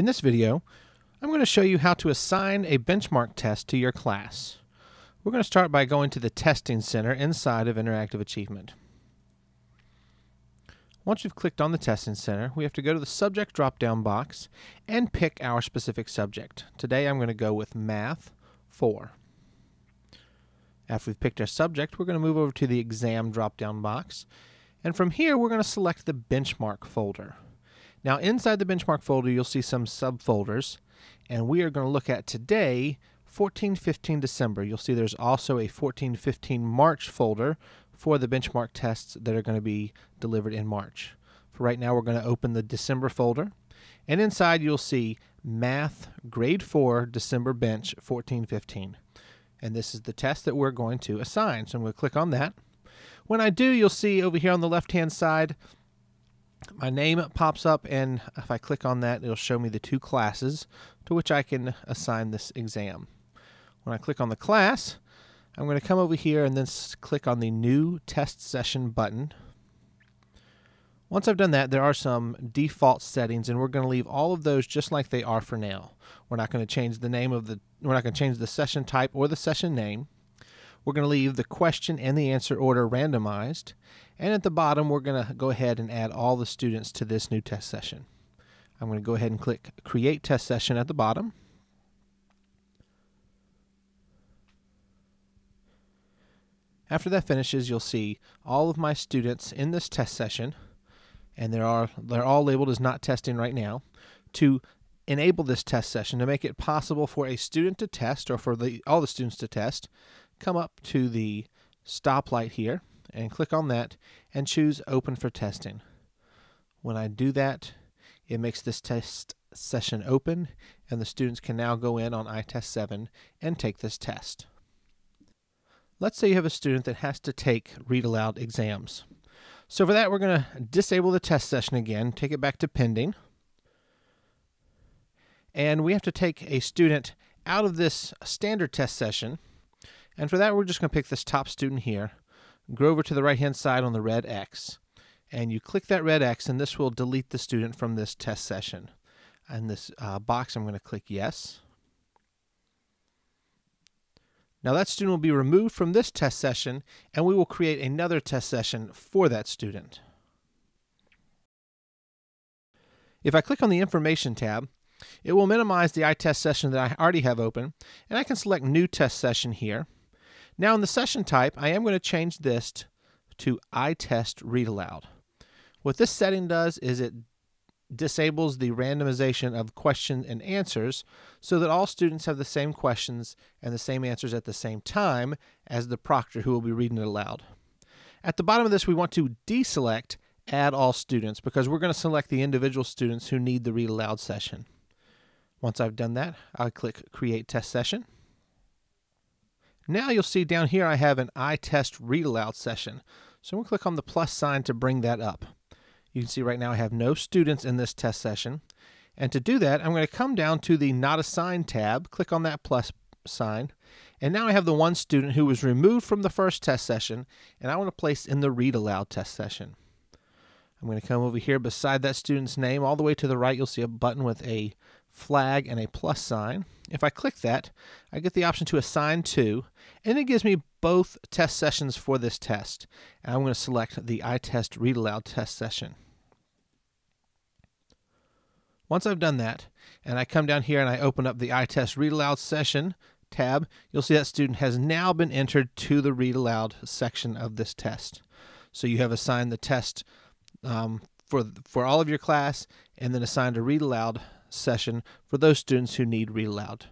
In this video, I'm going to show you how to assign a benchmark test to your class. We're going to start by going to the Testing Center inside of Interactive Achievement. Once you've clicked on the Testing Center, we have to go to the Subject drop-down box and pick our specific subject. Today I'm going to go with Math 4. After we've picked our subject, we're going to move over to the Exam drop-down box, and from here we're going to select the Benchmark folder. Now inside the Benchmark folder you'll see some subfolders, and we are going to look at today 14-15 December. You'll see there's also a 14-15 March folder for the benchmark tests that are going to be delivered in March. For right now we're going to open the December folder, and inside you'll see Math Grade 4 December Bench 14-15. And this is the test that we're going to assign. So I'm going to click on that. When I do, you'll see over here on the left-hand side my name pops up, and if I click on that, it'll show me the two classes to which I can assign this exam. When I click on the class, I'm going to come over here and then click on the New Test Session button. Once I've done that, there are some default settings, and we're going to leave all of those just like they are for now. We're not going to change the name of we're not going to change the session type or the session name. We're going to leave the question and the answer order randomized, and at the bottom we're going to go ahead and add all the students to this new test session. I'm going to go ahead and click Create Test Session at the bottom. After that finishes, you'll see all of my students in this test session, and they're all labeled as not testing right now. To enable this test session, to make it possible for a student to test, or for all the students to test, come up to the stoplight here and click on that and choose Open for Testing. When I do that, it makes this test session open, and the students can now go in on iTest 7 and take this test. Let's say you have a student that has to take read aloud exams. So for that, we're going to disable the test session again, take it back to pending, and we have to take a student out of this standard test session. And for that, we're just going to pick this top student here, go over to the right-hand side on the red X, and you click that red X, and this will delete the student from this test session. In this box, I'm going to click Yes. Now that student will be removed from this test session, and we will create another test session for that student. If I click on the Information tab, it will minimize the iTest session that I already have open, and I can select New Test Session here. Now in the session type, I am going to change this to iTest Read Aloud. What this setting does is it disables the randomization of questions and answers so that all students have the same questions and the same answers at the same time as the proctor who will be reading it aloud. At the bottom of this, we want to deselect Add All Students because we're going to select the individual students who need the read aloud session. Once I've done that, I'll click Create Test Session. Now you'll see down here I have an iTest Read Aloud session. So we'll click on the plus sign to bring that up. You can see right now I have no students in this test session. And to do that, I'm going to come down to the Not Assigned tab, click on that plus sign, and now I have the one student who was removed from the first test session, and I want to place in the Read Aloud test session. I'm going to come over here beside that student's name. All the way to the right, you'll see a button with a flag and a plus sign. If I click that, I get the option to assign to, and it gives me both test sessions for this test. And I'm going to select the iTest Read Aloud test session. Once I've done that, and I come down here and I open up the iTest Read Aloud session tab, you'll see that student has now been entered to the Read Aloud section of this test. So you have assigned the test for all of your class, and then assigned a read aloud session for those students who need read aloud.